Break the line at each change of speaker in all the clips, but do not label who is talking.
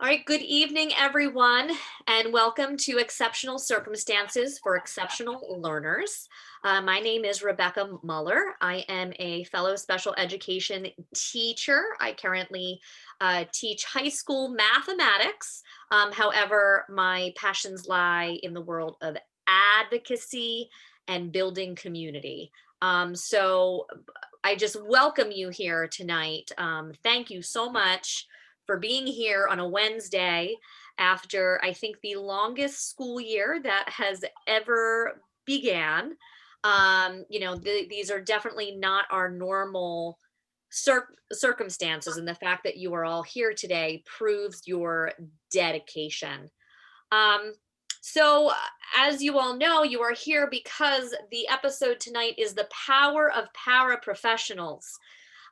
All right, good evening, everyone, and welcome to Exceptional Circumstances for Exceptional Learners. My name is Rebecca Muller. I am a fellow special education teacher. I currently teach high school mathematics. However, my passions lie in the world of advocacy and building community. So I just welcome you here tonight. Thank you so much for being here on a Wednesday after I think the longest school year that has ever began. These are definitely not our normal circumstances, and the fact that you are all here today proves your dedication. Um, so, as you all know, you are here because the episode tonight is the power of paraprofessionals.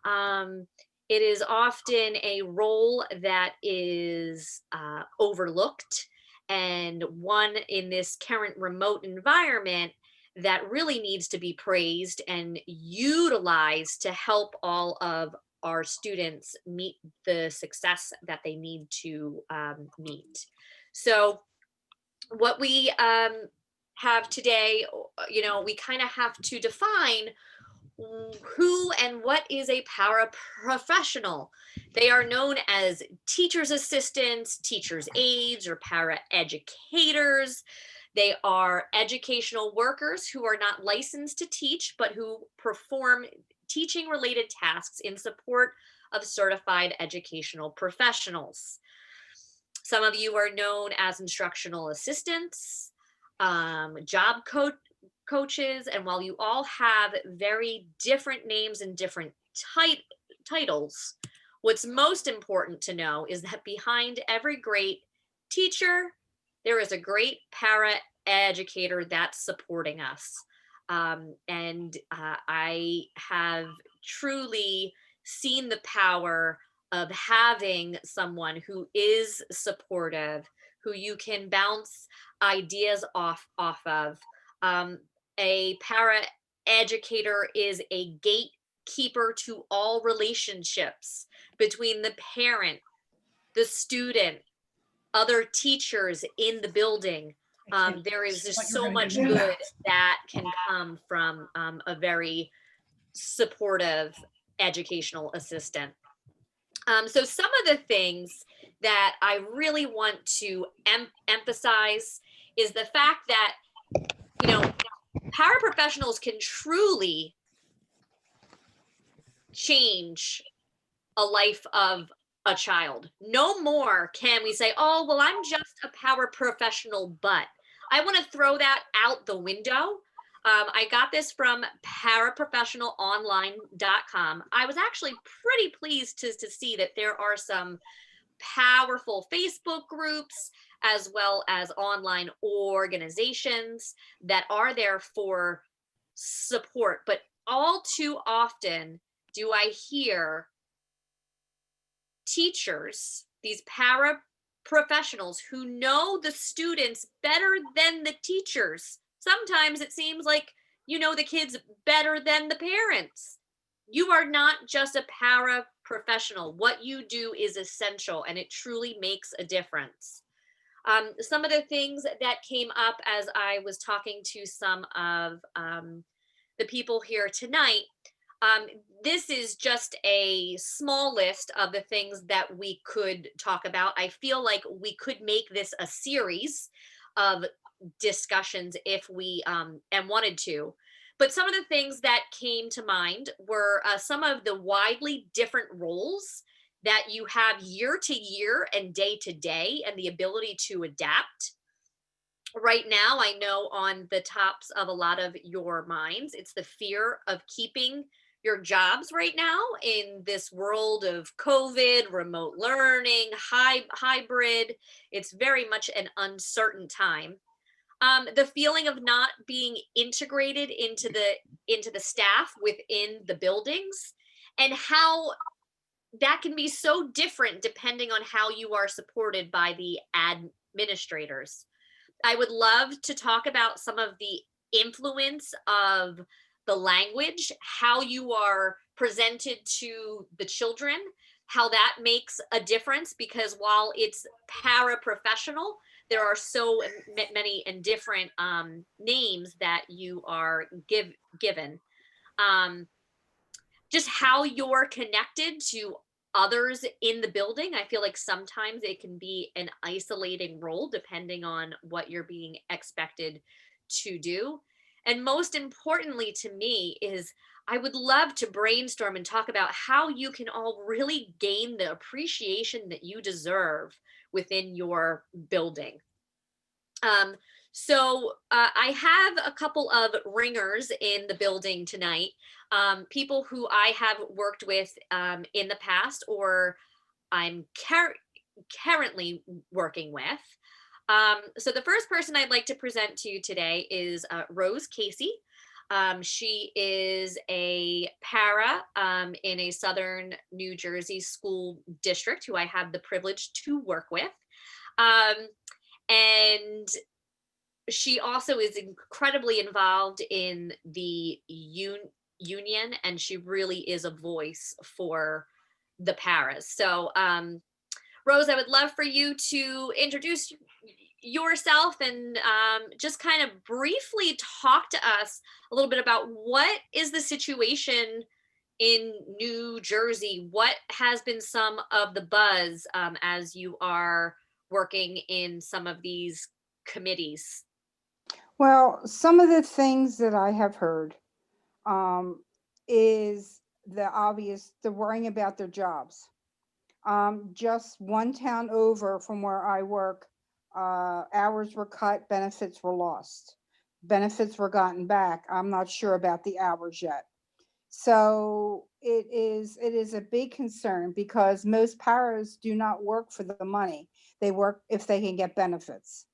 Um, it is often a role that is overlooked, and one in this current remote environment that really needs to be praised and utilized to help all of our students meet the success that they need to meet. So, what we have today, we kind of have to define who and what is a paraprofessional. They are known as teacher's assistants, teacher's aides, or paraeducators. They are educational workers who are not licensed to teach, but who perform teaching related tasks in support of certified educational professionals. Some of you are known as instructional assistants, job coaches, and while you all have very different names and different titles, what's most important to know is that behind every great teacher, there is a great para educator that's supporting us. I have truly seen the power of having someone who is supportive, who you can bounce ideas off of. Um, a para educator is a gatekeeper to all relationships between the parent, the student, other teachers in the building. There is just so much good that can come from a very supportive educational assistant. So some of the things that I really want to emphasize is the fact that, you know, paraprofessionals can truly change a life of a child. No more can we say, oh, well, I'm just a paraprofessional, but I want to throw that out the window. I got this from paraprofessionalonline.com. I was actually pretty pleased to see that there are some powerful Facebook groups as well as online organizations that are there for support. But all too often do I hear teachers, these paraprofessionals who know the students better than the teachers. Sometimes it seems like you know the kids better than the parents. You are not just a paraprofessional. What you do is essential and it truly makes a difference. Some of the things that came up as I was talking to some of the people here tonight, um, this is just a small list of the things that we could talk about. I feel like we could make this a series of discussions if we and wanted to. But some of the things that came to mind were some of the widely different roles that you have year to year and day to day, and the ability to adapt. Right now, I know on the tops of a lot of your minds, it's the fear of keeping your jobs right now in this world of COVID, remote learning, hybrid. It's very much an uncertain time. The feeling of not being integrated into the staff within the buildings, and how that can be so different depending on how you are supported by the administrators. I would love to talk about some of the influence of the language, how you are presented to the children, how that makes a difference, because while it's paraprofessional, there are so many and different names that you are given. Um, just how you're connected to others in the building. I feel like sometimes it can be an isolating role depending on what you're being expected to do. And most importantly to me is I would love to brainstorm and talk about how you can all really gain the appreciation that you deserve within your building. Um, I have a couple of ringers in the building tonight, people who I have worked with in the past or I'm currently working with. So the first person I'd like to present to you today is Rose Casey. She is a para in a Southern New Jersey school district who I have the privilege to work with. Um, and she also is incredibly involved in the union, and she really is a voice for the paras. Rose, I would love for you to introduce yourself and just kind of briefly talk to us a little bit about what is the situation in New Jersey. What has been some of the buzz as you are working in some of these committees?
Well, some of the things that I have heard um, is the worrying about their jobs. Just one town over from where I work, hours were cut, benefits were lost. Benefits were gotten back. I'm not sure about the hours yet. So it is a big concern because most paras do not work for the money. They work if they can get benefits.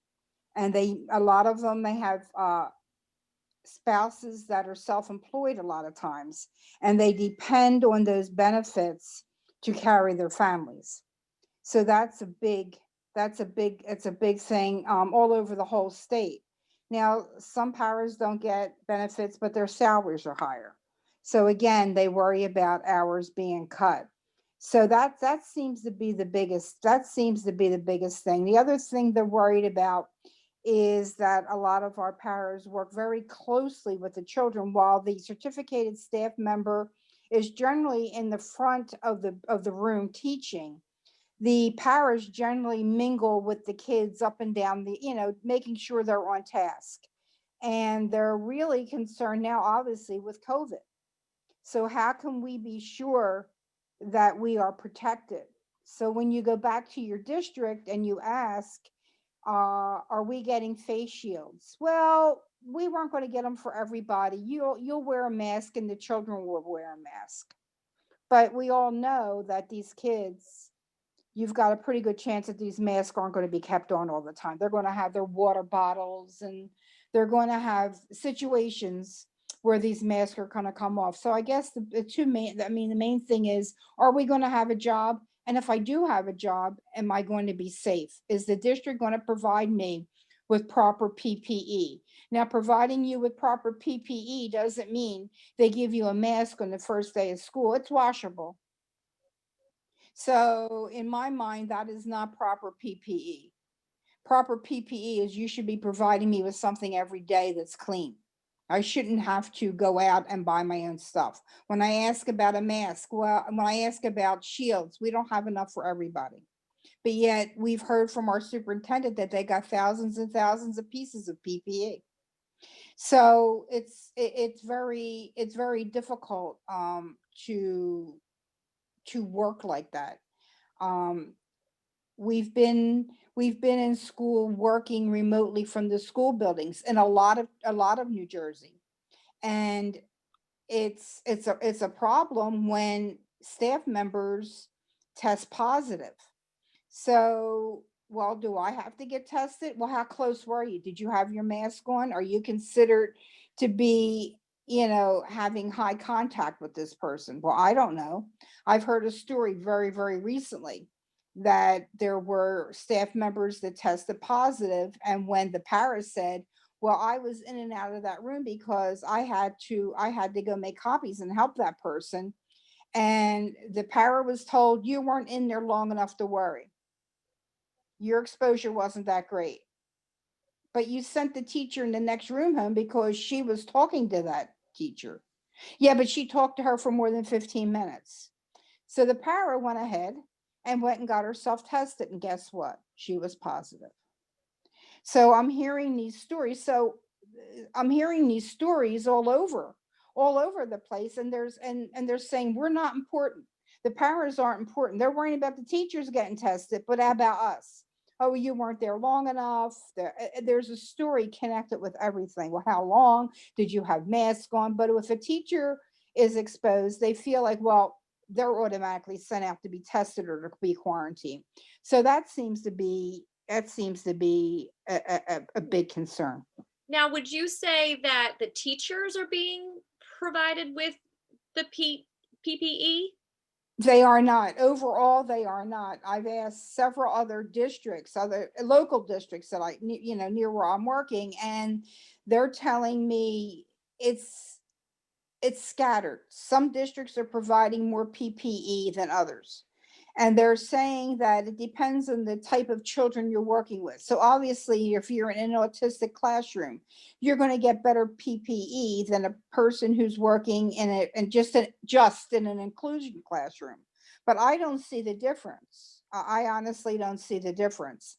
And a lot of them, they have spouses that are self-employed a lot of times, and they depend on those benefits to carry their families. So it's a big thing all over the whole state. Now, some paras don't get benefits, but their salaries are higher. So again, they worry about hours being cut. So that seems to be the biggest thing. The other thing they're worried about is that a lot of our paras work very closely with the children, while the certificated staff member is generally in the front of the room teaching. The paras generally mingle with the kids up and down making sure they're on task. And they're really concerned now, obviously, with COVID. So how can we be sure that we are protected? So when you go back to your district and you ask, are we getting face shields? Well, we weren't going to get them for everybody. You'll wear a mask and the children will wear a mask. But we all know that these kids, you've got a pretty good chance that these masks aren't going to be kept on all the time. They're going to have their water bottles, and they're going to have situations where these masks are going to come off. So I guess the main thing is, are we going to have a job? And if I do have a job, am I going to be safe? Is the district going to provide me with proper PPE? Now, providing you with proper PPE doesn't mean they give you a mask on the first day of school. It's washable. So in my mind, that is not proper PPE. Proper PPE is you should be providing me with something every day that's clean. I shouldn't have to go out and buy my own stuff. When I ask about a mask, well, when I ask about shields, we don't have enough for everybody. But yet we've heard from our superintendent that they got thousands and thousands of pieces of PPE. So it's very difficult to work like that. Um, we've been in school working remotely from the school buildings in a lot of New Jersey, and it's a problem when staff members test positive. So, well, do I have to get tested? Well, how close were you? Did you have your mask on? Are you considered to be, having high contact with this person? Well, I don't know. I've heard a story very, very recently that there were staff members that tested positive, and when the para said, well, I was in and out of that room because I had to go make copies and help that person, And the para was told, you weren't in there long enough to worry. Your exposure wasn't that great. But you sent the teacher in the next room home because she was talking to that teacher. Yeah, but she talked to her for more than 15 minutes. So the para went ahead and went and got herself tested. And guess what? She was positive. So I'm hearing these stories. I'm hearing these stories all over the place. And they're saying we're not important. The paras aren't important. They're worrying about the teachers getting tested, but how about us? Oh, you weren't there long enough. There's a story connected with everything. Well, how long did you have masks on? But if a teacher is exposed, they feel like, well, they're automatically sent out to be tested or to be quarantined. So that seems to be a big concern.
Now, would you say that the teachers are being provided with the PPE?
They are not. Overall, they are not. I've asked several other districts, other local districts that near where I'm working, and they're telling me it's it's scattered. Some districts are providing more PPE than others. And they're saying that it depends on the type of children you're working with. So obviously, if you're in an autistic classroom, you're going to get better PPE than a person who's working in a and just in an inclusion classroom. But I don't see the difference. I honestly don't see the difference.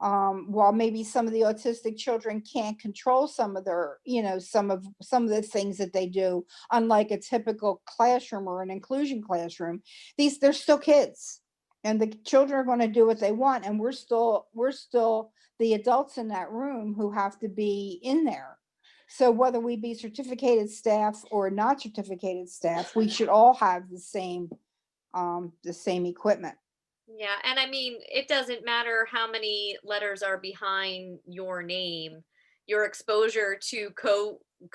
While maybe some of the autistic children can't control some of their, some of the things that they do, unlike a typical classroom or an inclusion classroom, they're still kids, and the children are going to do what they want, and we're still the adults in that room who have to be in there. So whether we be certificated staff or not certificated staff, we should all have the same equipment.
Yeah, and I mean, it doesn't matter how many letters are behind your name. Your exposure to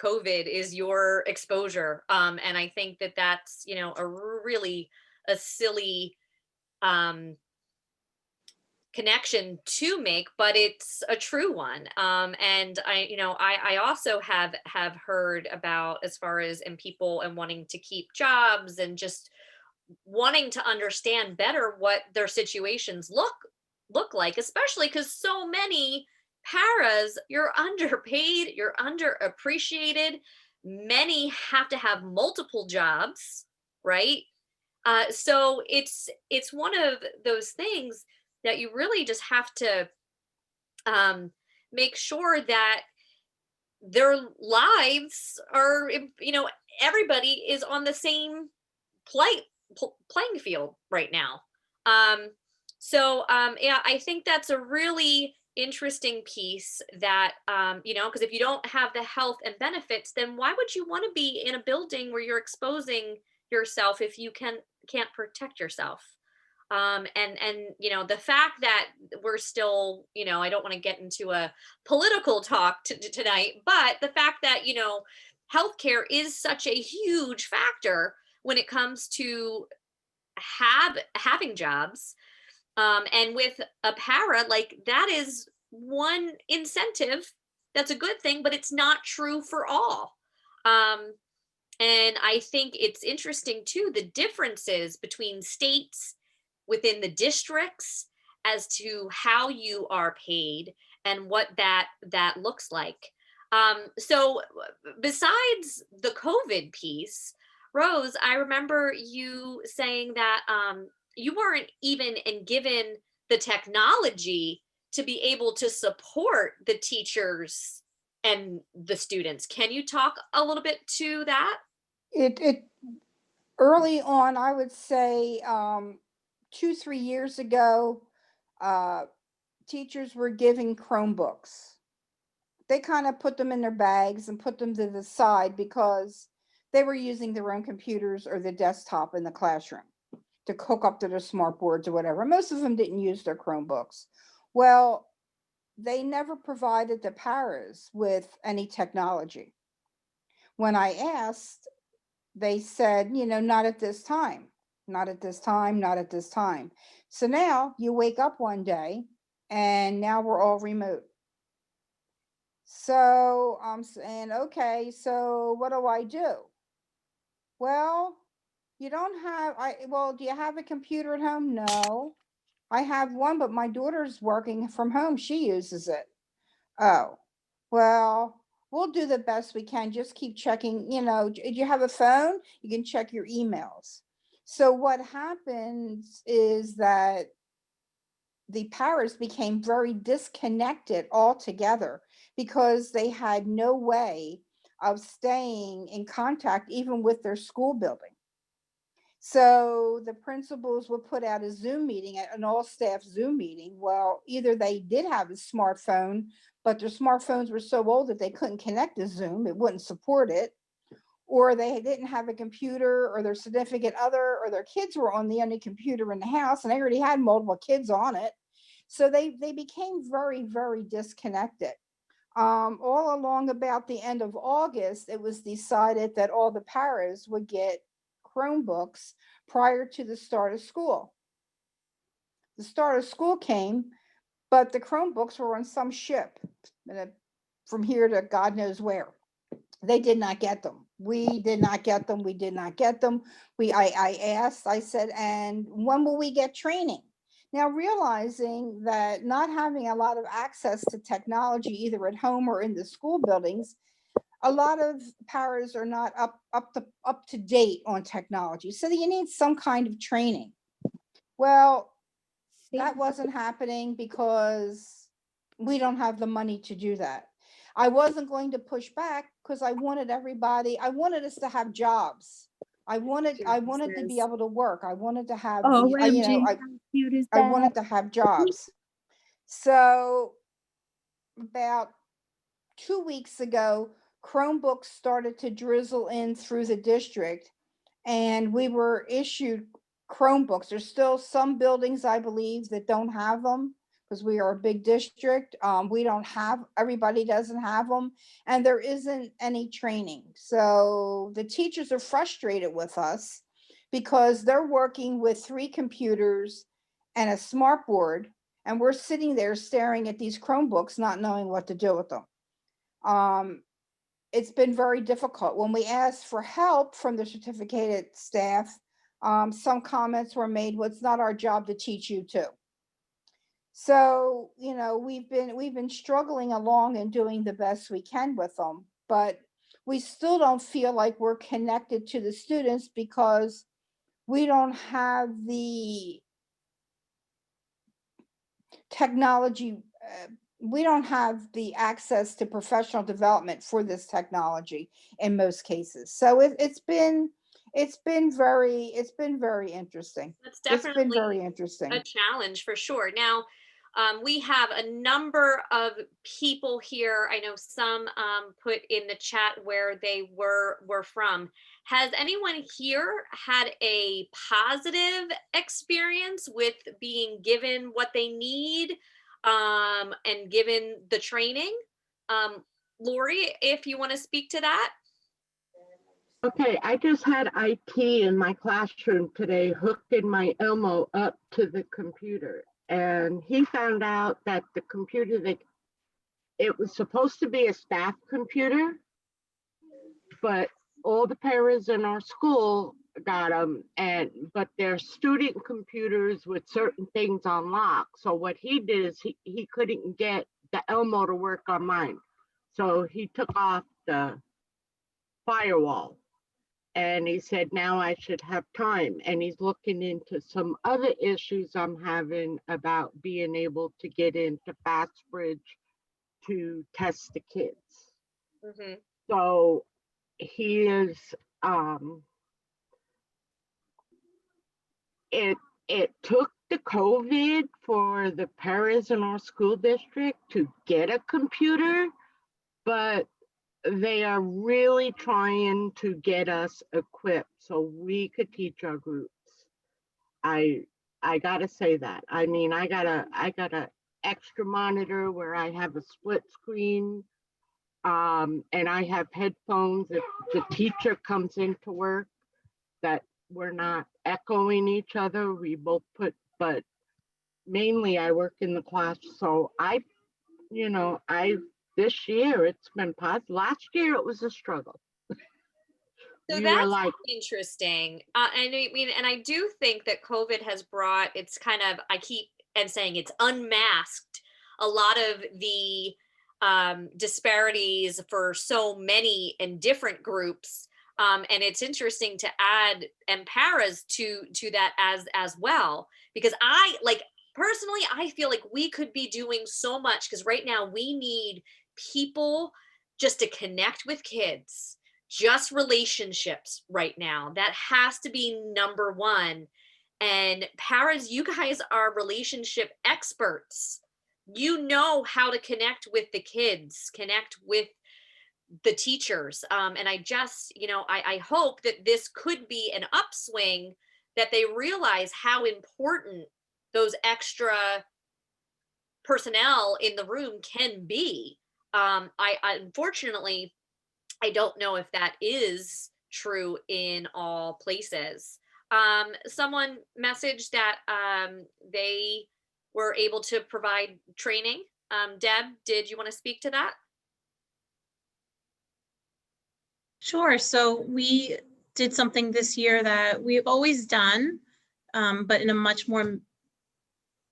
COVID is your exposure. And I think that that's, really a silly um connection to make, but it's a true one. And I also have heard about, as far as and people and wanting to keep jobs and just wanting to understand better what their situations look like, especially because so many paras, you're underpaid, you're underappreciated. Many have to have multiple jobs, right? So it's one of those things that you really just have to um, make sure that their lives are, everybody is on the same play playing field right now. Um, yeah, I think that's a really interesting piece that, because if you don't have the health and benefits, then why would you want to be in a building where you're exposing yourself if you can't protect yourself? And the fact that we're still, I don't want to get into a political talk tonight, but the fact that, healthcare is such a huge factor when it comes to having jobs, and with a para, like, that is one incentive. That's a good thing, but it's not true for all. um, and I think it's interesting too, the differences between states within the districts as to how you are paid and what that looks like. So besides the COVID piece, Rose, I remember you saying that you weren't even given the technology to be able to support the teachers and the students. Can you talk a little bit to that?
It early on, I would say, 2 3 years ago, uh, teachers were giving Chromebooks. They kind of put them in their bags and put them to the side because they were using their own computers or the desktop in the classroom to hook up to their smart boards or whatever. Most of them didn't use their Chromebooks. Well, they never provided the paras with any technology. When I asked, they said, not at this time, not at this time, not at this time. So now you wake up one day and now we're all remote. So I'm saying, okay, so what do I do? Well, You don't have, well, do you have a computer at home? No. I have one, but my daughter's working from home. She uses it. Oh, well, we'll do the best we can. Just keep checking, do you have a phone? You can check your emails. So what happens is that the paras became very disconnected altogether because they had no way of staying in contact even with their school building. So the principals would put out a Zoom meeting, an all staff Zoom meeting. Well, either they did have a smartphone, but their smartphones were so old that they couldn't connect to Zoom, it wouldn't support it, or they didn't have a computer, or their significant other or their kids were on the only computer in the house and they already had multiple kids on it. So they became very, very disconnected. All along about the end of August, it was decided that all the paras would get Chromebooks prior to the start of school. The start of school came, but the Chromebooks were on some ship from here to God knows where. They did not get them. We did not get them. We did not get them. I asked, I said, and when will we get training? Now, realizing that not having a lot of access to technology, either at home or in the school buildings, a lot of paras are not up to date on technology. So you need some kind of training. Well, that wasn't happening because we don't have the money to do that. I wasn't going to push back because I wanted us to have jobs. I wanted to be able to work. I wanted to have
OMG, how cute is
I
that?
wanted to have jobs. So about 2 weeks ago, Chromebooks started to drizzle in through the district, and we were issued Chromebooks. There's still some buildings, I believe, that don't have them because we are a big district. We don't have, everybody doesn't have them, and there isn't any training. So the teachers are frustrated with us because they're working with 3 computers and a smart board, and we're sitting there staring at these Chromebooks, not knowing what to do with them. It's been very difficult. When we asked for help from the certificated staff, some comments were made, well, it's not our job to teach you too. So, we've been struggling along and doing the best we can with them, but we still don't feel like we're connected to the students because we don't have the technology. We don't have the access to professional development for this technology in most cases. So it's been very interesting.
That's
It's been
definitely
very
a
interesting.
challenge for sure. Now, we have a number of people here. I know some put in the chat where they were from. Has anyone here had a positive experience with being given what they need and given the training? Lori, if you want to speak to that.
Okay, I just had IT in my classroom today, hooking my Elmo up to the computer. And he found out that the computer that it was supposed to be a staff computer, but all the paras in our school got them, but they're student computers with certain things on lock. So what he did is he couldn't get the Elmo to work on mine. So he took off the firewall. And he said, now I should have time. And he's looking into some other issues I'm having about being able to get into FastBridge to test the kids.
Mm-hmm.
So he is, it took the COVID for the parents in our school district to get a computer, but they are really trying to get us equipped so we could teach our groups. I gotta say that. I mean, I got a extra monitor where I have a split screen, and I have headphones if the teacher comes into work, that we're not echoing each other. We both but mainly I work in the class, so this year it's been positive. Last year it was a struggle.
So
you were
that's
like,
interesting. And I mean, and I do think that COVID has brought, it's kind of, I keep and saying it's unmasked a lot of the disparities for so many and different groups. And it's interesting to add emparas to that as well, because I like personally, I feel like we could be doing so much because right now we need people just to connect with kids, just relationships right now. That has to be number one. And paras, you guys are relationship experts. You know how to connect with the kids, connect with the teachers. And I just, I hope that this could be an upswing, that they realize how important those extra personnel in the room can be. I unfortunately, I don't know if that is true in all places. Someone messaged that they were able to provide training. Deb, did you want to speak to that?
Sure. So we did something this year that we've always done, but in a much more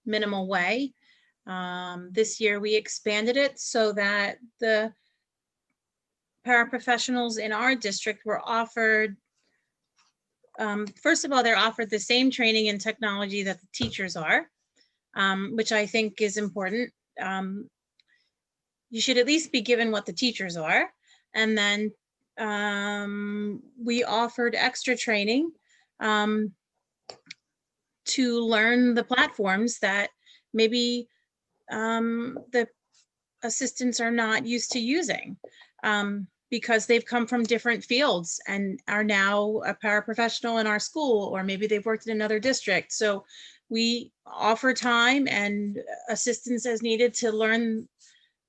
minimal way. This year we expanded it so that the paraprofessionals in our district were offered, first of all, they're offered the same training and technology that the teachers are, which I think is important. You should at least be given what the teachers are. And then we offered extra training to learn the platforms that maybe the assistants are not used to using, because they've come from different fields and are now a paraprofessional in our school, or maybe they've worked in another district. So we offer time and assistance as needed to learn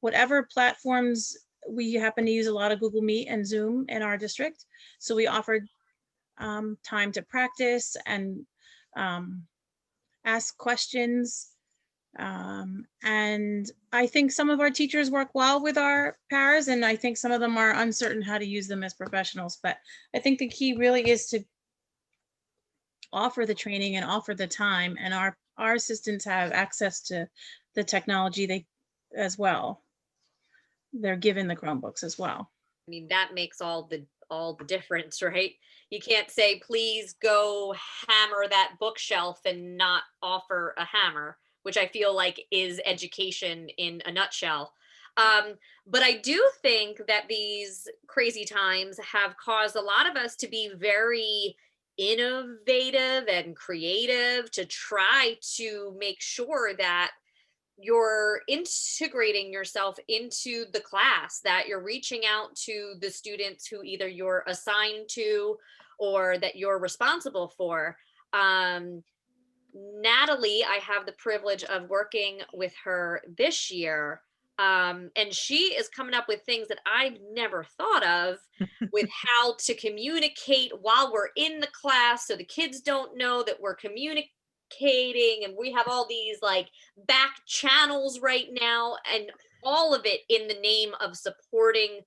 whatever platforms. We happen to use a lot of Google Meet and Zoom in our district. So we offered time to practice and ask questions. And I think some of our teachers work well with our paras, and I think some of them are uncertain how to use them as professionals. But I think the key really is to offer the training and offer the time, and our assistants have access to the technology as well. They're given the Chromebooks as well.
I mean, that makes all the difference, right? You can't say, please go hammer that bookshelf and not offer a hammer, which I feel like is education in a nutshell. But I do think that these crazy times have caused a lot of us to be very innovative and creative to try to make sure that you're integrating yourself into the class, that you're reaching out to the students who either you're assigned to or that you're responsible for. Natalie, I have the privilege of working with her this year. And she is coming up with things that I've never thought of with how to communicate while we're in the class, so the kids don't know that we're communicating, and we have all these like back channels right now, and all of it in the name of supporting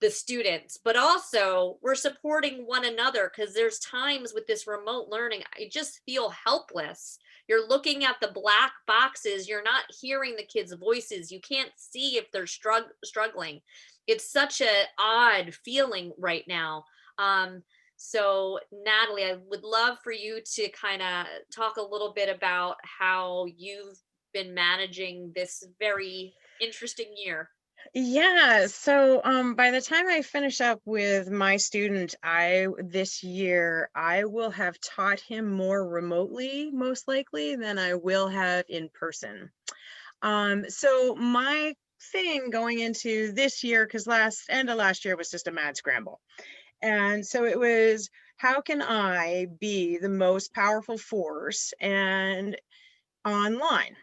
the students, but also we're supporting one another, because there's times with this remote learning I just feel helpless. You're looking at the black boxes, you're not hearing the kids' voices, you can't see if they're struggling. It's such a odd feeling right now. So Natalie, I would love for you to kind of talk a little bit about how you've been managing this very interesting year.
Yeah, so by the time I finish up with my student, this year, I will have taught him more remotely, most likely, than I will have in person. So my thing going into this year, because end of last year was just a mad scramble. And so it was, how can I be the most powerful force and online?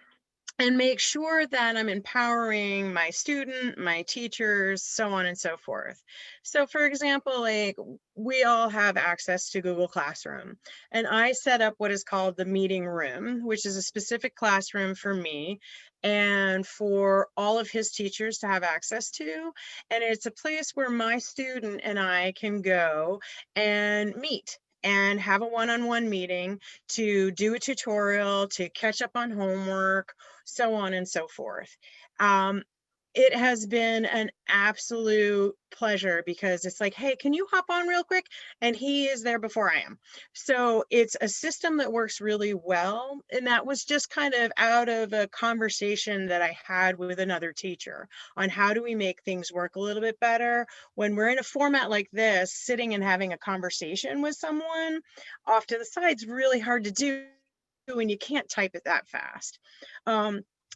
and make sure that I'm empowering my student, my teachers, so on and so forth. So for example, like we all have access to Google Classroom, and I set up what is called the meeting room, which is a specific classroom for me and for all of his teachers to have access to. And it's a place where my student and I can go and meet and have a one-on-one meeting to do a tutorial, to catch up on homework, so on and so forth. It has been an absolute pleasure because it's like, hey, can you hop on real quick? And he is there before I am. So it's a system that works really well. And that was just kind of out of a conversation that I had with another teacher on how do we make things work a little bit better when we're in a format like this, sitting and having a conversation with someone off to the side is really hard to do when you can't type it that fast.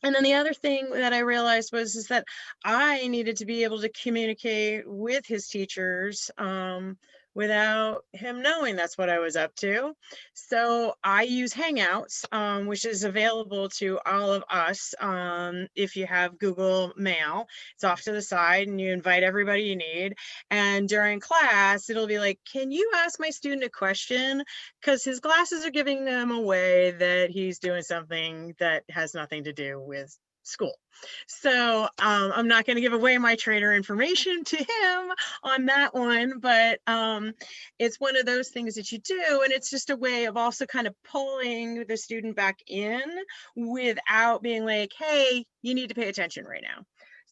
And then the other thing that I realized was is that I needed to be able to communicate with his teachers without him knowing that's what I was up to. So I use Hangouts, which is available to all of us if you have Google Mail. It's off to the side and you invite everybody you need. And during class, it'll be like, can you ask my student a question? Because his glasses are giving them away that he's doing something that has nothing to do with school. So I'm not going to give away my trainer information to him on that one, but it's one of those things that you do, and it's just a way of also kind of pulling the student back in without being like, hey, you need to pay attention right now.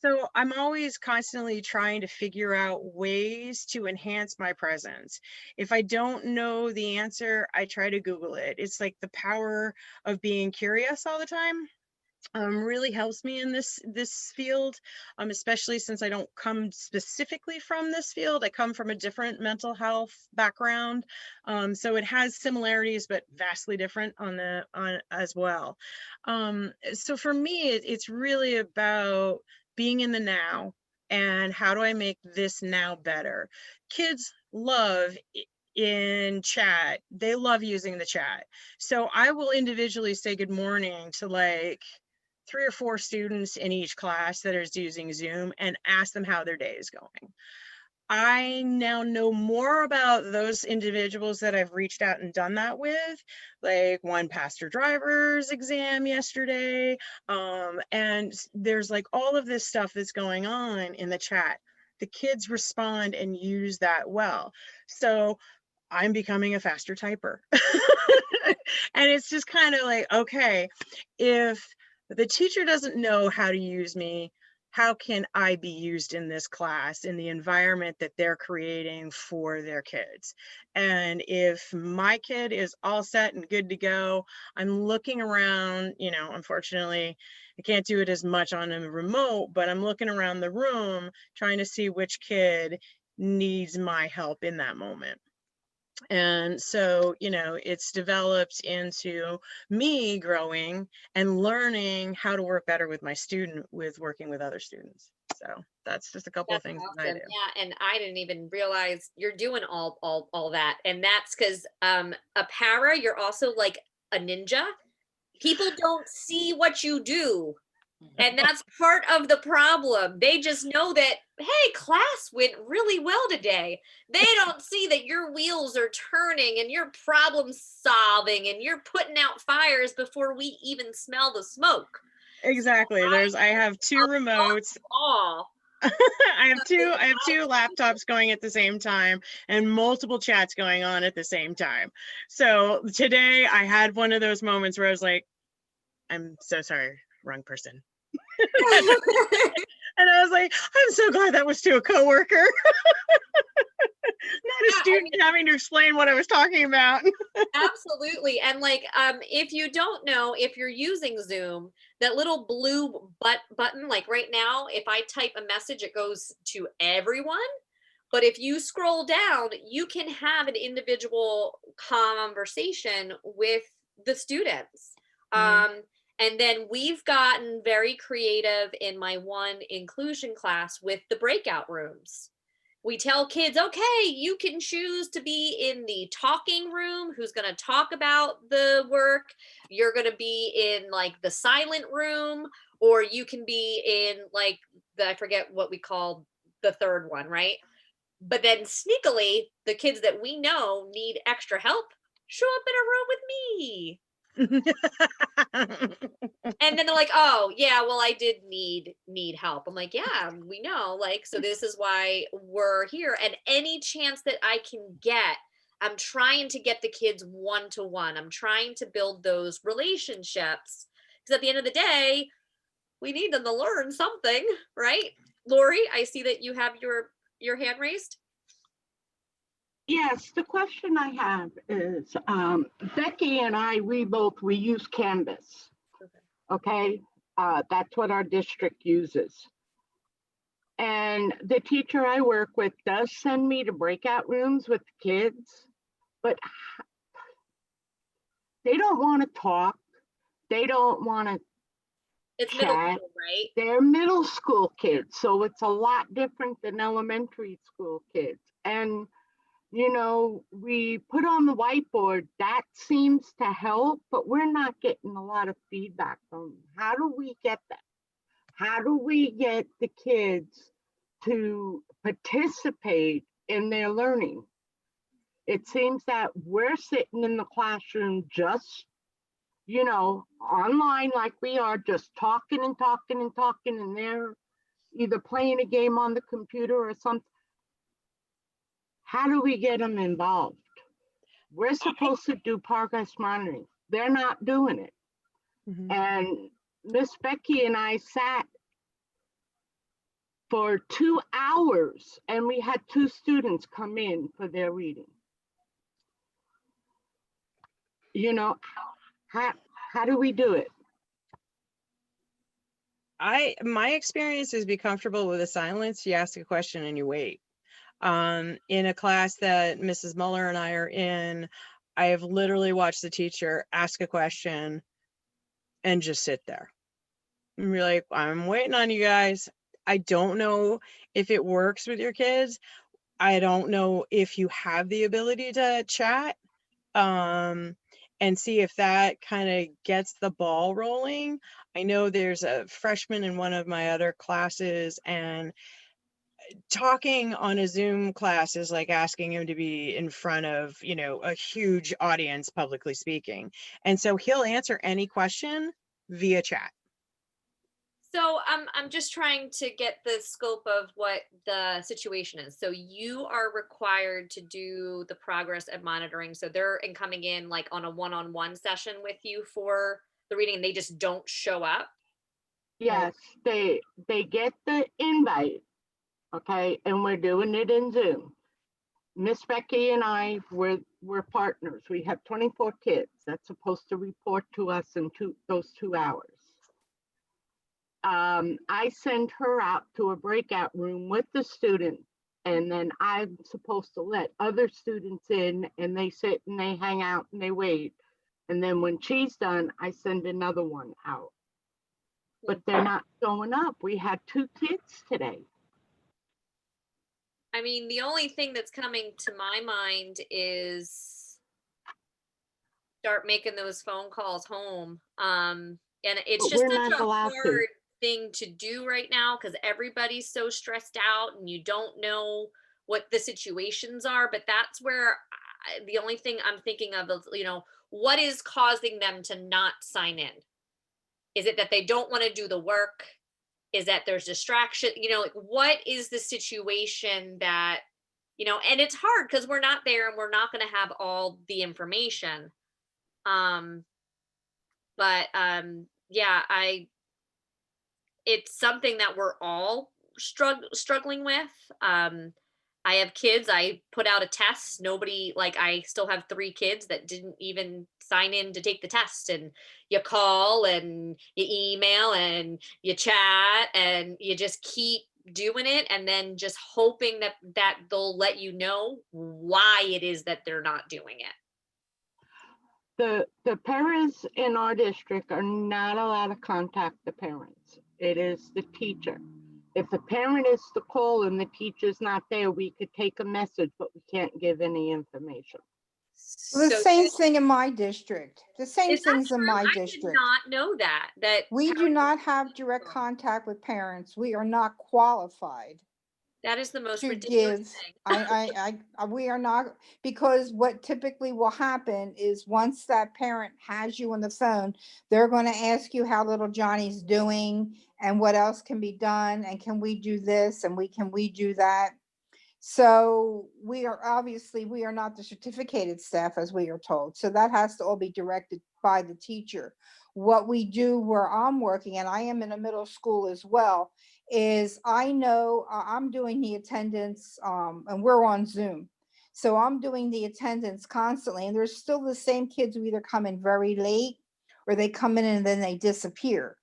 So I'm always constantly trying to figure out ways to enhance my presence. If I don't know the answer, I try to Google it. It's like the power of being curious all the time. Really helps me in this field, especially since I don't come specifically from this field. I come from a different mental health background, so it has similarities but vastly different on as well. So for me, it's really about being in the now and how do I make this now better. Kids love in chat. They love using the chat. So I will individually say good morning to like 3 or 4 students in each class that is using Zoom and ask them how their day is going. I now know more about those individuals that I've reached out and done that with, like one passed her driver's exam yesterday. And there's like all of this stuff that's going on in the chat. The kids respond and use that well. So I'm becoming a faster typer. And it's just kind of like, okay, if the teacher doesn't know how to use me, how can I be used in this class, in the environment that they're creating for their kids? And if my kid is all set and good to go, I'm looking around, you know, unfortunately, I can't do it as much on a remote, but I'm looking around the room trying to see which kid needs my help in that moment. And so, you know, it's developed into me growing and learning how to work better with my student with working with other students. So that's just a couple of
That's
things that I
awesome.
do.
Yeah, and I didn't even realize you're doing all that. And that's because a para, you're also like a ninja. People don't see what you do. And that's part of the problem. They just know that, hey, class went really well today. They don't see that your wheels are turning and you're problem solving and you're putting out fires before we even smell the smoke.
Exactly. I have 2 remotes.
Oh,
I have two laptops going at the same time and multiple chats going on at the same time. So today I had one of those moments where I was like, I'm so sorry, wrong person. And I was like, I'm so glad that was to a coworker. Not a student having to explain what I was talking about.
absolutely. And like, if you don't know, if you're using Zoom, that little blue button, like right now, if I type a message, it goes to everyone. But if you scroll down, you can have an individual conversation with the students. And then we've gotten very creative in my one inclusion class with the breakout rooms. we tell kids, okay, you can choose to be in the talking room, who's going to talk about the work. You're going to be in like the silent room, or you can be in like I forget what we call the third one, right? But then sneakily, the kids that we know need extra help show up in a room with me. And then they're like, oh yeah, well, I did need help. I'm like, yeah, we know, like, so this is why we're here. And any chance that I can get, I'm trying to get the kids one-to-one. I'm trying to build those relationships, because at the end of the day, we need them to learn something, right? Lori, I see that you have your hand raised.
Yes, the question I have is, Becky and I, we use Canvas. Okay, that's what our district uses. And the teacher I work with does send me to breakout rooms with the kids, but they don't want to talk. They don't want to
It's middle
chat.
school, right?
They're middle school kids, so it's a lot different than elementary school kids. And you know, we put on the whiteboard, that seems to help, but we're not getting a lot of feedback from how do we get that? How do we get the kids to participate in their learning? It seems that we're sitting in the classroom just, you know, online like we are, just talking and talking and talking, and they're either playing a game on the computer or something. How do we get them involved? We're supposed to do progress monitoring. They're not doing it.
Mhm.
And Miss Becky and I sat for 2 hours and we had 2 students come in for their reading. You know, how do we do it?
My experience is be comfortable with the silence. You ask a question and you wait. In a class that Mrs. Muller and I are in, I have literally watched the teacher ask a question and just sit there. And be like, I'm waiting on you guys. I don't know if it works with your kids. I don't know if you have the ability to chat, and see if that kind of gets the ball rolling. I know there's a freshman in one of my other classes, and talking on a Zoom class is like asking him to be in front of, you know, a huge audience publicly speaking. And so he'll answer any question via chat.
So I'm just trying to get the scope of what the situation is. So you are required to do the progress and monitoring. So they're coming in like on a one-on-one session with you for the reading, and they just don't show up.
Yes, they get the invite, okay, and we're doing it in Zoom. Miss Becky and I, we're partners. We have 24 kids that's supposed to report to us in those 2 hours. I send her out to a breakout room with the student, and then I'm supposed to let other students in, and they sit and they hang out and they wait. And then when she's done, I send another one out. But they're not showing up. We had 2 kids today.
I mean, the only thing that's coming to my mind is start making those phone calls home. And it's
But
just
we're
such
not
a
allowed to.
hard thing to do right now because everybody's so stressed out and you don't know what the situations are. But that's where the only thing I'm thinking of is, you know, what is causing them to not sign in? Is it that they don't want to do the work? Is that there's distraction? You know, like what is the situation that, you know, and it's hard because we're not there and we're not going to have all the information. But yeah, it's something that we're all struggling with. I have kids. I put out a test. Nobody, like, I still have 3 kids that didn't even sign in to take the test. And you call and you email and you chat and you just keep doing it, and then just hoping that they'll let you know why it is that they're not doing it.
The parents in our district are not allowed to contact the parents. It is the teacher. If a parent is to call and the teacher's not there, we could take a message, but we can't give any information.
The
So
same thing in my district. The same
is that
things in
true?
my
I did
district.
not know that,
We do not have direct contact with parents. We are not qualified
that is the most
to
ridiculous
give.
thing.
We are not, because what typically will happen is once that parent has you on the phone, they're going to ask you how little Johnny's doing and what else can be done, and can we do this, and can we do that. So we are not the certificated staff, as we are told. So that has to all be directed by the teacher. What we do where I'm working, and I am in a middle school as well, is I know I'm doing the attendance, and we're on Zoom. So I'm doing the attendance constantly, and there's still the same kids who either come in very late or they come in and then they disappear.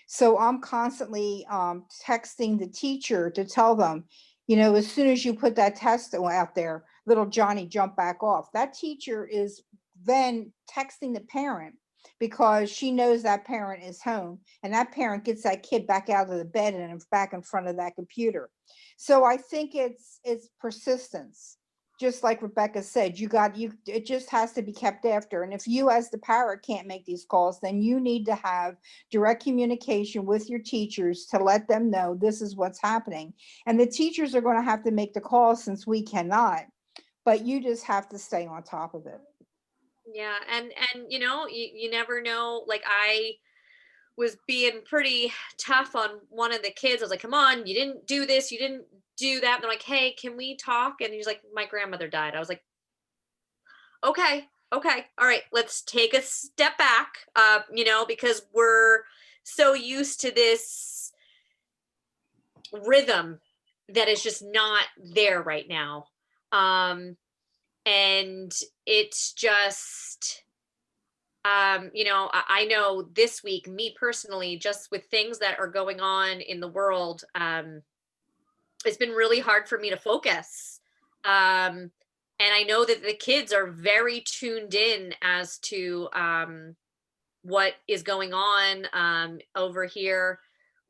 So I'm constantly texting the teacher to tell them, as soon as you put that test out there, little Johnny jumped back off. That teacher is then texting the parent because she knows that parent is home, and that parent gets that kid back out of the bed and back in front of that computer. So I think it's persistence. Just like Rebecca said, it just has to be kept after. And if you as the parent can't make these calls, then you need to have direct communication with your teachers to let them know this is what's happening. And the teachers are going to have to make the calls since we cannot, but you just have to stay on top of it.
Yeah, and you never know. Like, I was being pretty tough on one of the kids. I was like, come on, you didn't do this, you didn't do that. And they're like, hey, can we talk? And he's like, my grandmother died. I was like, okay, all right, let's take a step back, because we're so used to this rhythm that is just not there right now. And it's just, I know this week, me personally, just with things that are going on in the world, it's been really hard for me to focus. And I know that the kids are very tuned in as to what is going on over here.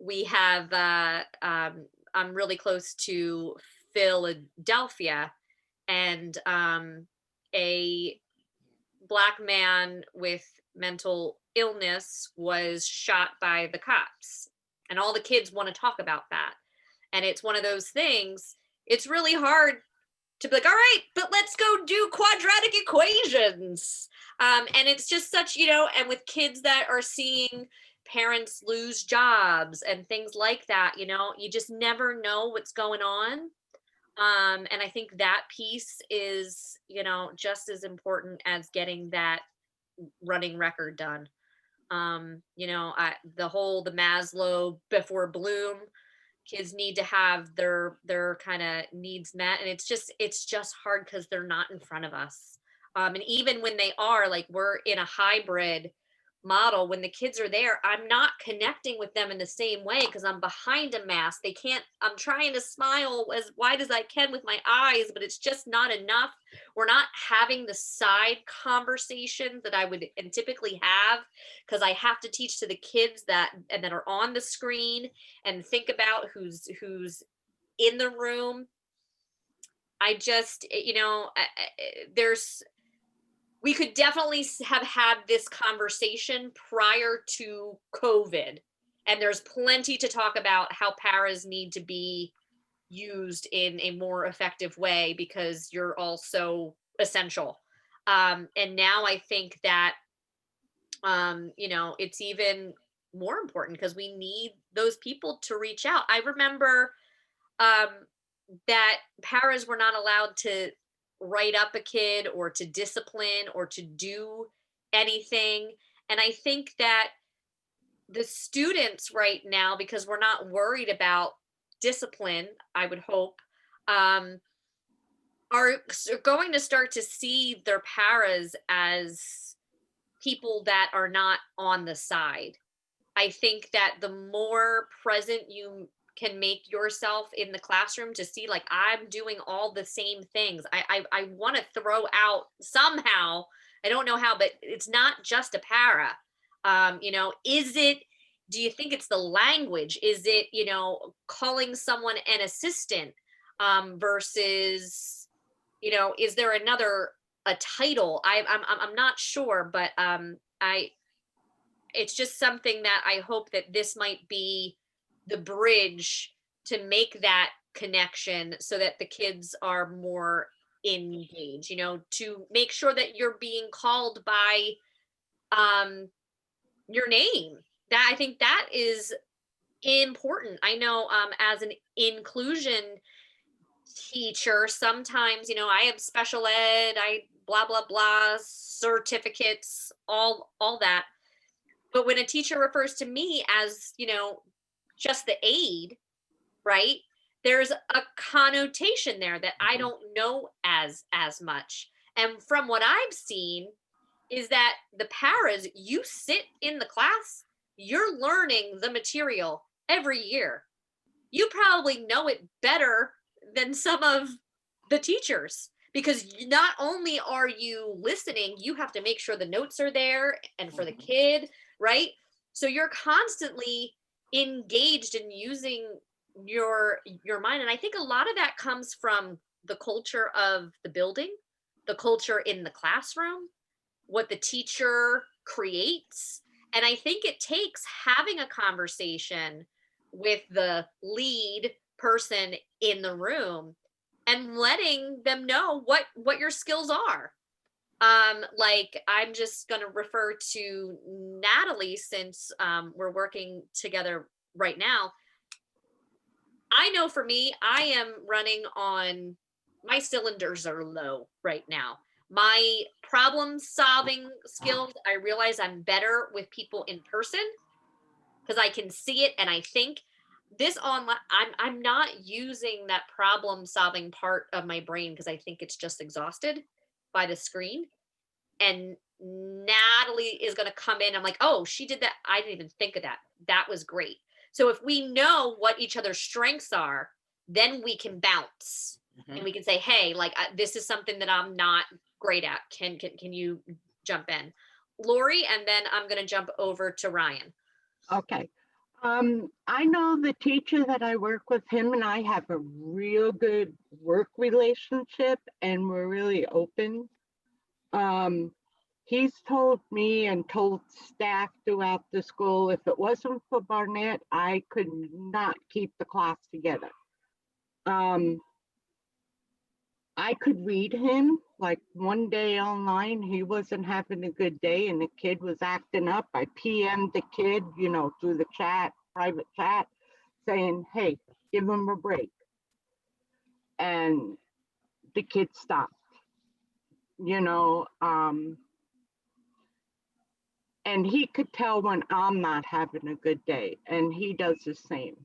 We have, I'm really close to Philadelphia, and a Black man with mental illness was shot by the cops. And all the kids want to talk about that. And it's one of those things, it's really hard to be like, all right, but let's go do quadratic equations. And it's just such, and with kids that are seeing parents lose jobs and things like that, you just never know what's going on. And I think that piece is, just as important as getting that running record done. The Maslow before Bloom, kids need to have their kind of needs met, and it's just hard because they're not in front of us. And even when they are, like, we're in a hybrid model, when the kids are there, I'm not connecting with them in the same way because I'm behind a mask. I'm trying to smile as wide as I can with my eyes, but it's just not enough. We're not having the side conversations that I would and typically have, because I have to teach to the kids that are on the screen and think about who's in the room. I just, we could definitely have had this conversation prior to COVID. And there's plenty to talk about how paras need to be used in a more effective way because you're all so essential. And now I think that, it's even more important because we need those people to reach out. I remember that paras were not allowed to write up a kid or to discipline or to do anything. And I think that the students right now, because we're not worried about discipline, I would hope, are going to start to see their paras as people that are not on the side. I think that the more present you can make yourself in the classroom to see, like, I'm doing all the same things. I want to throw out somehow, I don't know how, but it's not just a para. Is it Do you think it's the language? Is it, calling someone an assistant, versus, is there a title? I'm not sure, but I it's just something that I hope that this might be the bridge to make that connection so that the kids are more engaged, to make sure that you're being called by um your name. That I think that is important. I know as an inclusion teacher, sometimes, I have special ed, I blah blah blah certificates, all that. But when a teacher refers to me as, just the aide, right? There's a connotation there that I don't know as much. And from what I've seen is that the paras, you sit in the class, you're learning the material every year. You probably know it better than some of the teachers because not only are you listening, you have to make sure the notes are there and for the kid, right? So you're constantly engaged in using your mind. And I think a lot of that comes from the culture of the building, the culture in the classroom, what the teacher creates. And I think it takes having a conversation with the lead person in the room and letting them know what your skills are. Like I'm just going to refer to Natalie since we're working together right now. I know for me, I am running on my cylinders are low right now. My problem solving skills, I realize I'm better with people in person because I can see it and I think this online I'm not using that problem solving part of my brain because I think it's just exhausted by the screen. And Natalie is going to come in. I'm like, oh, she did that. I didn't even think of that. That was great. So if we know what each other's strengths are, then we can bounce and we can say, hey, like this is something that I'm not great at. Can you jump in, Lori? And then I'm going to jump over to Ryan.
Okay. I know the teacher that I work with, him and I have a real good work relationship and we're really open. He's told me and told staff throughout the school, if it wasn't for Barnett, I could not keep the class together. I could read him. Like one day online, he wasn't having a good day and the kid was acting up. I PM'd the kid, through the chat, private chat, saying, hey, give him a break. And the kid stopped, and he could tell when I'm not having a good day, and he does the same.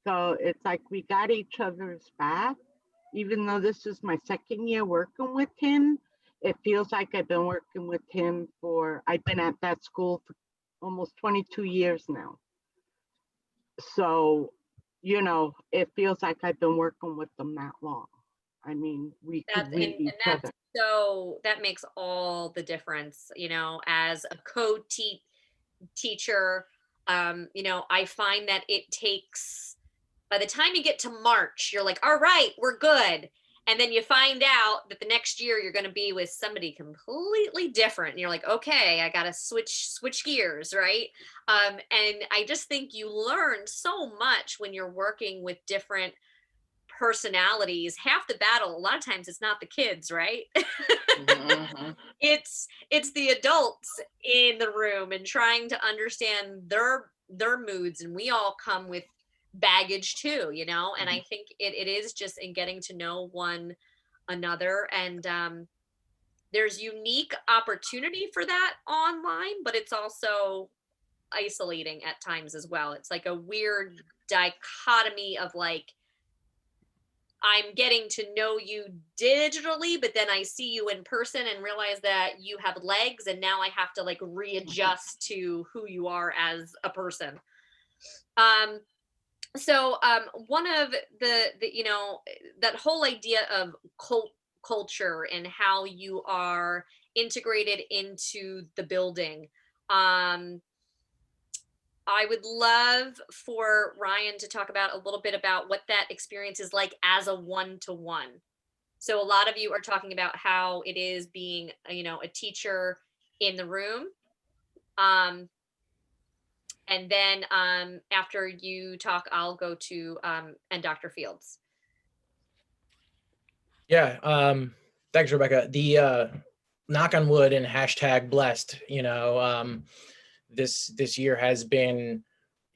So it's like we got each other's back. Even though this is my second year working with him, it feels like I've been working with him I've been at that school for almost 22 years now. So, it feels like I've been working with them that long. I mean, we could read each other.
So that makes all the difference, as a co-teacher, I find that it takes, by the time you get to March, you're like, all right, we're good. And then you find out that the next year you're going to be with somebody completely different. And you're like, okay, I got to switch gears, right? And I just think you learn so much when you're working with different personalities. Half the battle, a lot of times it's not the kids, right? It's the adults in the room and trying to understand their moods. And we all come with baggage too, and I think it is just in getting to know one another. And there's unique opportunity for that online, but it's also isolating at times as well. It's like a weird dichotomy of like, I'm getting to know you digitally, but then I see you in person and realize that you have legs and now I have to like readjust to who you are as a person. So one of the that whole idea of culture and how you are integrated into the building, I would love for Ryan to talk about a little bit about what that experience is like as a one-to-one. So a lot of you are talking about how it is being, a teacher in the room. And then after you talk, I'll go to and Dr. Fields.
Yeah, thanks, Rebecca. The knock on wood and hashtag blessed, this year has been,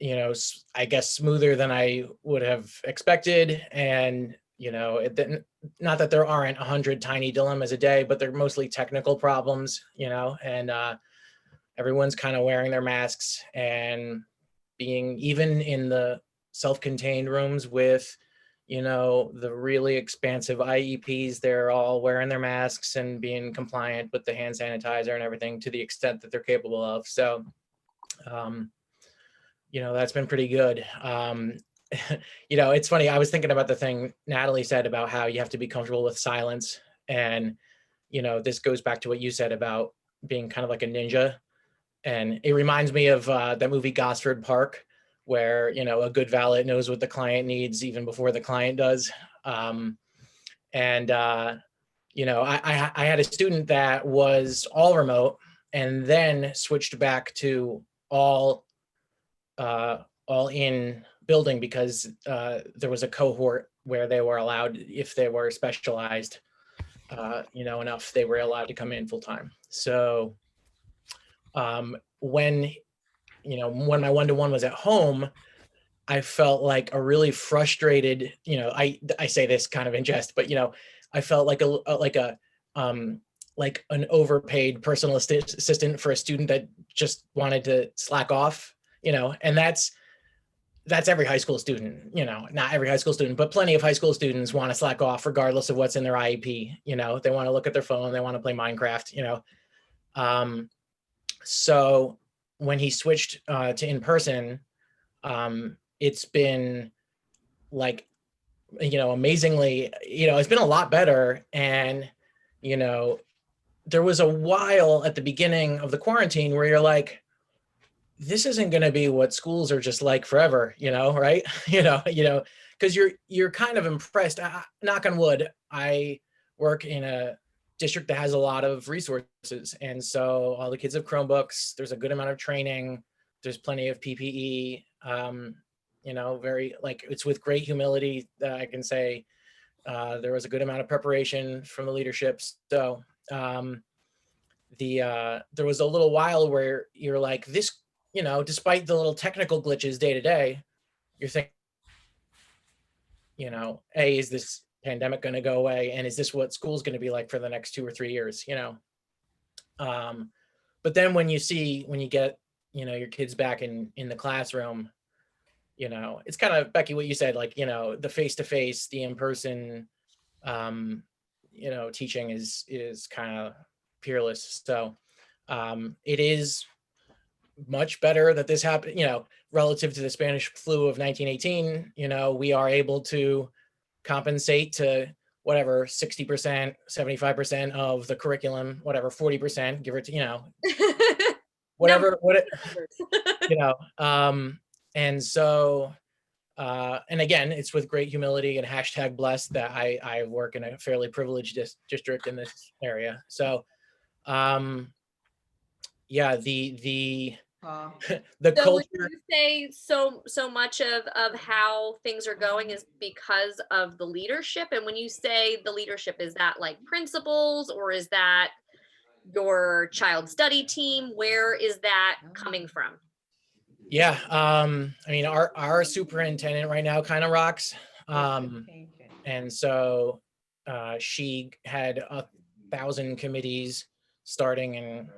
I guess smoother than I would have expected. And, not that there aren't 100 tiny dilemmas a day, but they're mostly technical problems, and everyone's kind of wearing their masks and being even in the self-contained rooms with the really expansive IEPs, they're all wearing their masks and being compliant with the hand sanitizer and everything to the extent that they're capable of. So, that's been pretty good. It's funny. I was thinking about the thing Natalie said about how you have to be comfortable with silence. And, this goes back to what you said about being kind of like a ninja. And it reminds me of that movie Gosford Park, where, a good valet knows what the client needs even before the client does. I had a student that was all remote and then switched back to all in building because there was a cohort where they were allowed, if they were specialized, enough, they were allowed to come in full time. So when my one-to-one was at home, I felt like a really frustrated, I say this kind of in jest, but I felt like like an overpaid personal assistant for a student that just wanted to slack off, and that's every high school student, not every high school student, but plenty of high school students want to slack off regardless of what's in their IEP. They want to look at their phone, they want to play Minecraft, so when he switched to in-person, it's been like, amazingly, it's been a lot better. And, there was a while at the beginning of the quarantine where you're like, this isn't going to be what schools are just like forever, right? Because you're kind of impressed. Knock on wood, I work in a district that has a lot of resources. And so all the kids have Chromebooks, there's a good amount of training, there's plenty of PPE, very, like, it's with great humility that I can say there was a good amount of preparation from the leadership. So there was a little while where you're like, this, despite the little technical glitches day to day, you're thinking, is this pandemic going to go away? And is this what school's going to be like for the next 2 or 3 years, but then when you get, your kids back in the classroom, it's kind of, Becky, what you said, like, the face-to-face, the in-person, teaching is kind of peerless. So it is much better that this happened, relative to the Spanish flu of 1918. We are able to compensate to whatever 60%, 75% of the curriculum, whatever 40%, give it to, whatever, and so and again, it's with great humility and hashtag blessed that I work in a fairly privileged district in this area. So yeah, the the
So would
culture.
you say so much of how things are going is because of the leadership? And when you say the leadership, is that like principals, or is that your child study team? Where is that coming from?
Yeah, I mean, our superintendent right now kind of rocks. And so she had 1,000 committees starting in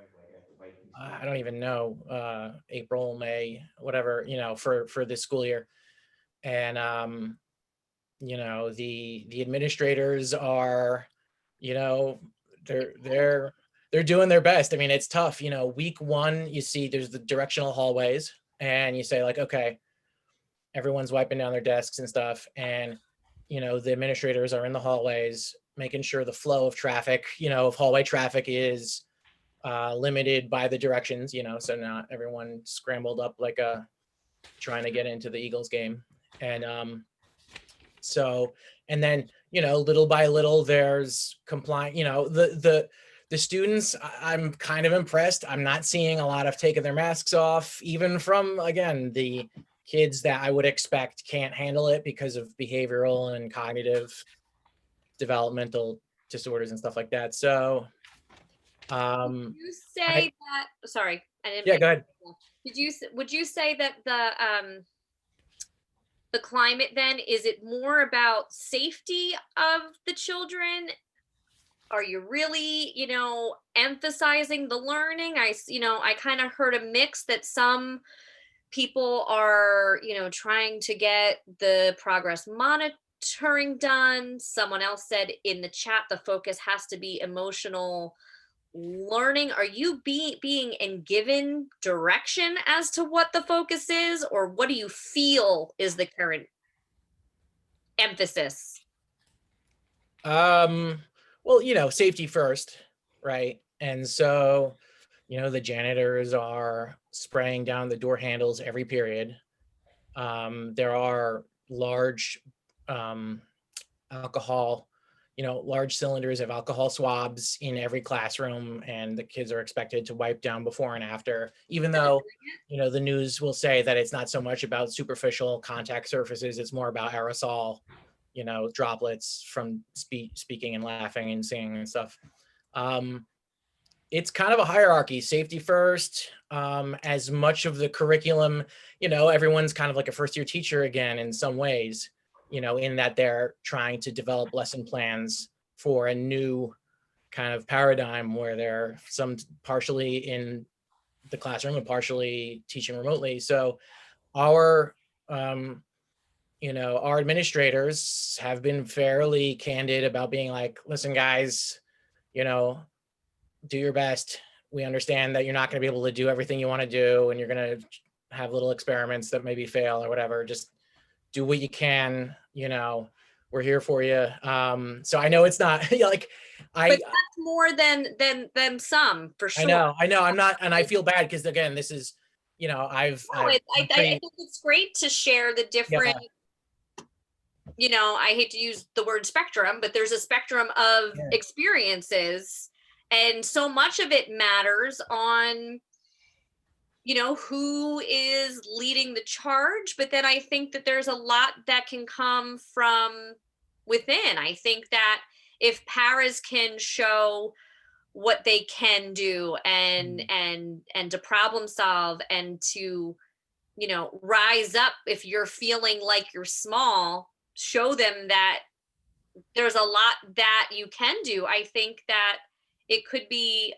I don't even know, April, May, whatever, for this school year. And the administrators are, they're doing their best. I mean, it's tough. Week one, you see there's the directional hallways, and you say like, okay, everyone's wiping down their desks and stuff, and the administrators are in the hallways making sure the flow of traffic, of hallway traffic is limited by the directions, so not everyone scrambled up like a trying to get into the Eagles game. And so, and then, little by little, there's compliant, the students, I'm kind of impressed. I'm not seeing a lot of taking their masks off, even from, again, the kids that I would expect can't handle it because of behavioral and cognitive developmental disorders and stuff like that. So,
You say that, sorry, I didn't.
Yeah, go ahead.
Would you say that the climate then, is it more about safety of the children? Are you really, emphasizing the learning? I kind of heard a mix that some people are, trying to get the progress monitoring done. Someone else said in the chat, the focus has to be emotional learning. Are you being and given direction as to what the focus is, or what do you feel is the current emphasis?
Well, safety first, right? And so, the janitors are spraying down the door handles every period. There are large alcohol, large cylinders of alcohol swabs in every classroom, and the kids are expected to wipe down before and after, even though, the news will say that it's not so much about superficial contact surfaces, it's more about aerosol, droplets from speaking and laughing and singing and stuff. It's kind of a hierarchy, safety first. As much of the curriculum, everyone's kind of like a first year teacher again in some ways, in that they're trying to develop lesson plans for a new kind of paradigm where they're some partially in the classroom and partially teaching remotely. So our our administrators have been fairly candid about being like, listen, guys, do your best. We understand that you're not going to be able to do everything you want to do, and you're going to have little experiments that maybe fail or whatever. Just do what you can. We're here for you. So I know it's not like
But that's more than some, for sure.
I know. I'm not, and I feel bad because again, this is, I
think it's great to share the different.
Yeah.
I hate to use the word spectrum, but there's a spectrum of experiences, and so much of it matters on, who is leading the charge. But then I think that there's a lot that can come from within. I think that if paras can show what they can do and to problem solve and to, rise up, if you're feeling like you're small, show them that there's a lot that you can do. I think that it could be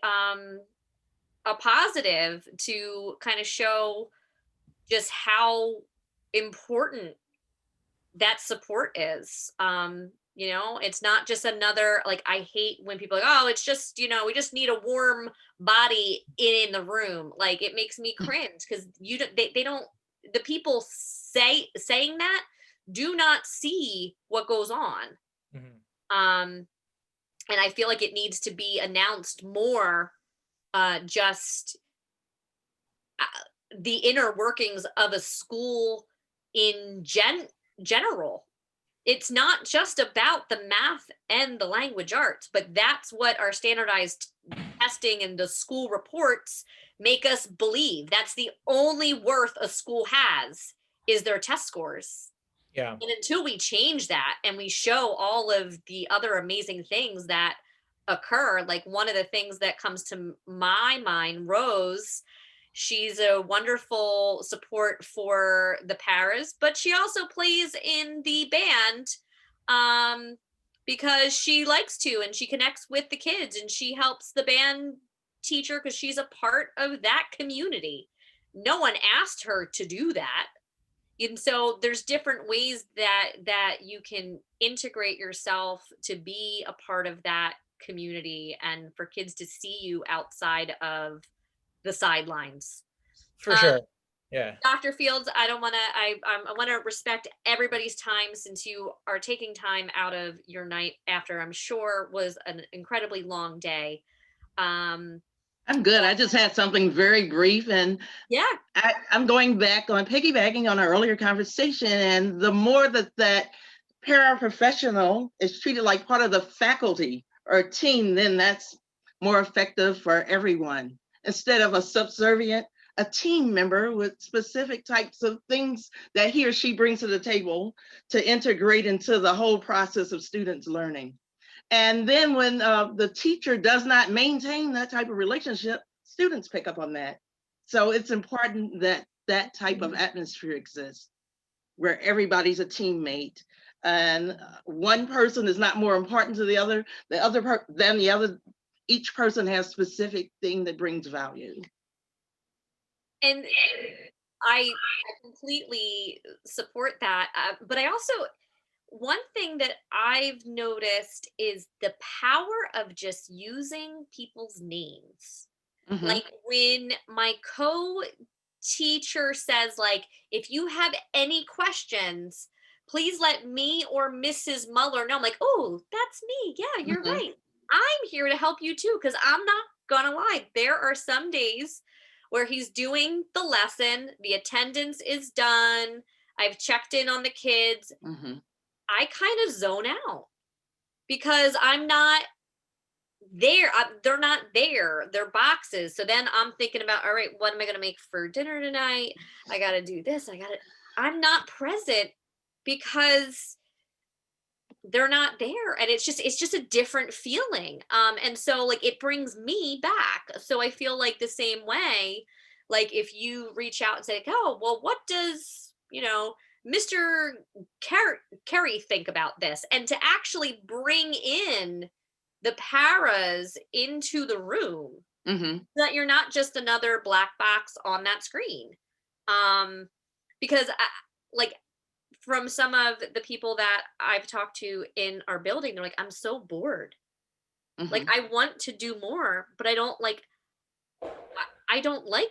a positive to kind of show just how important that support is. It's not just another, like, I hate when people are like, oh, it's just, we just need a warm body in the room. Like, it makes me cringe because they don't, the people saying that do not see what goes on. And I feel like it needs to be announced more, just the inner workings of a school in general. It's not just about the math and the language arts, but that's what our standardized testing and the school reports make us believe. That's the only worth a school has, is their test scores.
Yeah.
And until we change that and we show all of the other amazing things that occur, like one of the things that comes to my mind, Rose, she's a wonderful support for the paras, but she also plays in the band because she likes to, and she connects with the kids, and she helps the band teacher because she's a part of that community. No one asked her to do that. And so there's different ways that you can integrate yourself to be a part of that community and for kids to see you outside of the sidelines.
For sure. Yeah.
Dr. Fields, I want to respect everybody's time, since you are taking time out of your night after, I'm sure, was an incredibly long day.
I'm good. I just had something very brief, and
Yeah.
I'm going back on piggybacking on our earlier conversation. And the more that paraprofessional is treated like part of the faculty or team, then that's more effective for everyone. Instead of a subservient, a team member with specific types of things that he or she brings to the table to integrate into the whole process of students learning. And then when the teacher does not maintain that type of relationship, students pick up on that. So it's important that that type of atmosphere exists where everybody's a teammate and one person is not more important to the other than the other. Each person has specific thing that brings value.
And I completely support that. But I also, one thing that I've noticed is the power of just using people's names.
Mhm.
Like when my co-teacher says, like, if you have any questions, please let me or Mrs. Muller know. I'm like, oh, that's me. Yeah, you're
Mhm.
right. I'm here to help you too, because I'm not gonna lie. There are some days where he's doing the lesson, the attendance is done, I've checked in on the kids.
Mhm.
I kind of zone out because I'm not there. They're not there. They're boxes. So then I'm thinking about, all right, what am I going to make for dinner tonight? I got to do this. I'm not present because they're not there. And it's just a different feeling. And so like it brings me back. So I feel like the same way, like if you reach out and say, oh, well, what does, Mr. Carey think about this? And to actually bring in the paras into the room,
Mhm.
so that you're not just another black box on that screen. Because like from some of the people that I've talked to in our building, they're like, I'm so bored. Like
Mhm.
I want to do more, but I don't like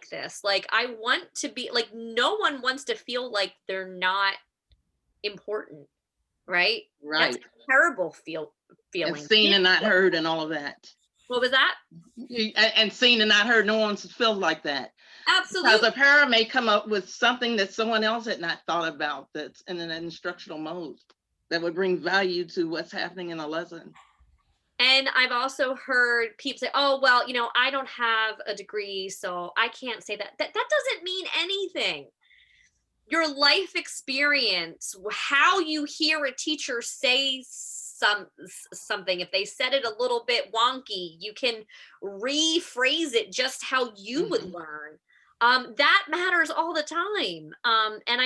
this. Like I want to be like, no one wants to feel like they're not important, right? That's
Right.
a terrible
And
feeling.
seen and not heard and all of that.
What was that?
And seen and not heard, no one feels like that. Because
Absolutely.
a para may come up with something that someone else had not thought about that's in an instructional mode that would bring value to what's happening in a lesson.
And I've also heard people say, oh, well, I don't have a degree, so I can't say that. That doesn't mean anything. Your life experience, how you hear a teacher say something, if they said it a little bit wonky, you can rephrase it just how you would learn. That matters all the time. And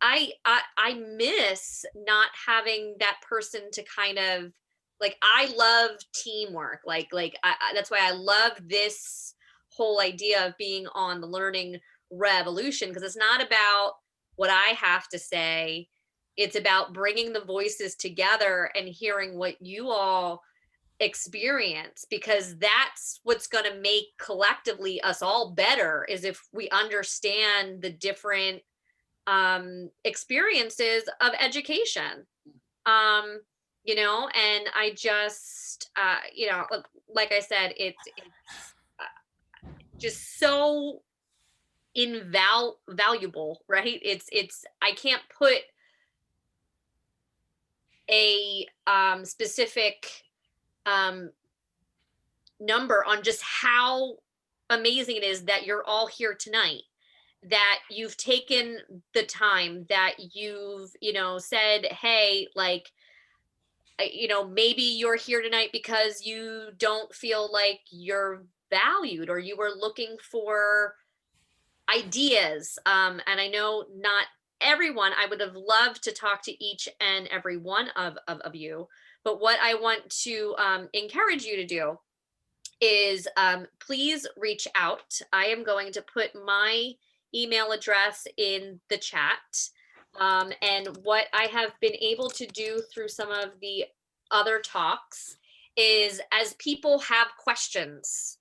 I miss not having that person to kind of like, I love teamwork. That's why I love this whole idea of being on the learning revolution, because it's not about what I have to say. It's about bringing the voices together and hearing what you all experience, because that's what's going to make collectively us all better, is if we understand the different experiences of education. And I just like I said, it's just so invaluable, right? It's I can't put a specific number on just how amazing it is that you're all here tonight, that you've taken the time, that you've said, hey, like, maybe you're here tonight because you don't feel like you're valued, or you were looking for ideas. And I know not everyone, I would have loved to talk to each and every one of you. But what I want to encourage you to do is please reach out. I am going to put my email address in the chat. And what I have been able to do through some of the other talks is, as people have questions,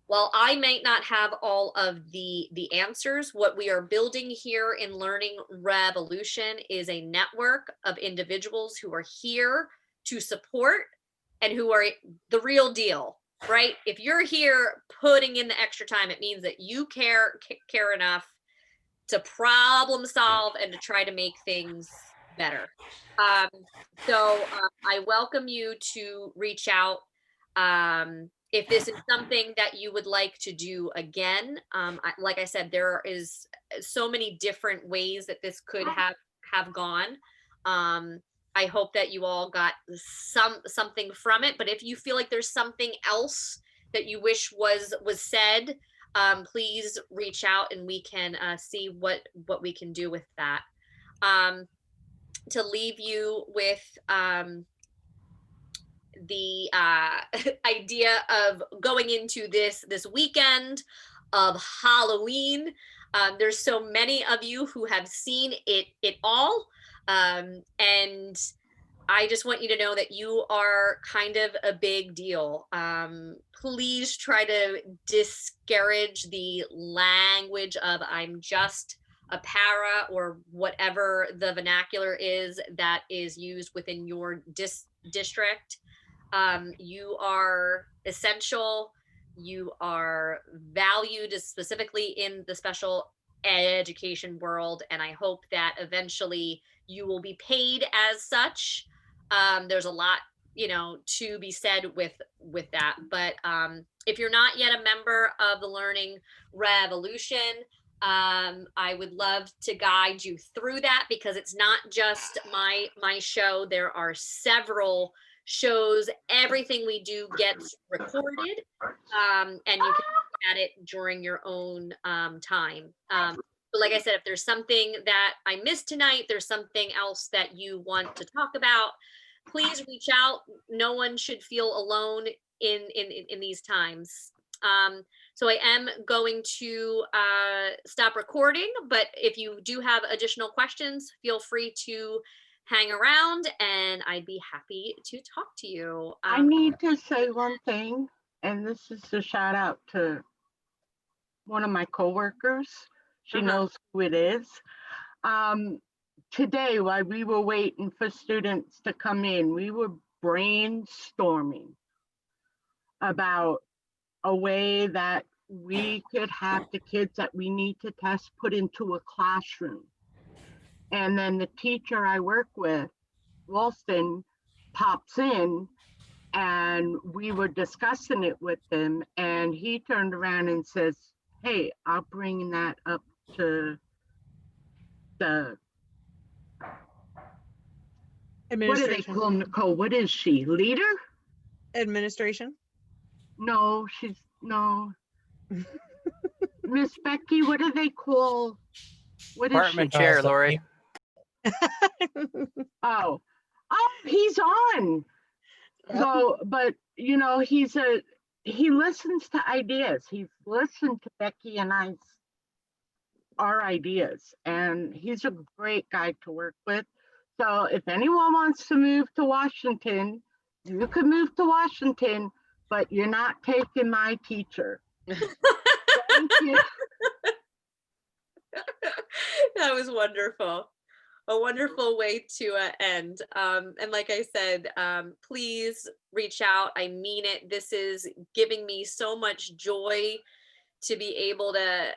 while I might not have all of the answers, what we are building here in Learning Revolution is a network of individuals who are here to support and who are the real deal. right? If you're here putting in the extra time, it means that you care enough to problem solve and to try to make things better. Um, I welcome you to reach out if this is something that you would like to do again. Like I said, there is so many different ways that this could have gone. I hope that you all got something from it. But if you feel like there's something else that you wish was said, please reach out and we can see what we can do with that. To leave you with the idea of going into this weekend of Halloween. There's so many of you who have seen it all, and I just want you to know that you are kind of a big deal. Please try to discourage the language of "I'm just a para" or whatever the vernacular is that is used within your district. You are essential. You are valued specifically in the special education world, and I hope that eventually you will be paid as such. There's a lot, to be said with that. But if you're not yet a member of the Learning Revolution, I would love to guide you through that, because it's not just my show. There are several shows. Everything we do gets recorded, and you can look at it during your own time. But like I said, if there's something that I missed tonight, there's something else that you want to talk about, please reach out. No one should feel alone in these times. So I am going to stop recording, but if you do have additional questions, feel free to hang around and I'd be happy to talk to you.
I need to say one thing, and this is a shout out to one of my coworkers. She knows who it is. Today, while we were waiting for students to come in, we were brainstorming about a way that we could have the kids that we need to test put into a classroom. And then the teacher I work with, Ralston, pops in, and we were discussing it with them, and he turned around and says, "Hey, I'll bring that up to the..." What do they call Nicole? What is she? Leader?
Administration?
No, no. Miss Becky, what do they call? What is
Department
she?
chair, Lori.
Oh, he's on. So, but he listens to ideas. He's listened to Becky and our ideas, and he's a great guy to work with. So if anyone wants to move to Washington, you can move to Washington, but you're not taking my teacher. Thank you.
That was wonderful. A wonderful way to end. And like I said, please reach out. I mean it. This is giving me so much joy to be able to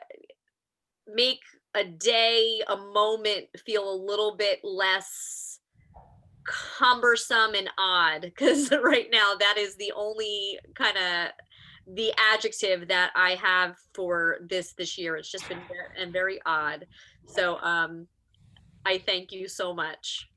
make a day, a moment feel a little bit less cumbersome and odd, because right now that is the only kind of the adjective that I have for this year. It's just been very odd. So I thank you so much.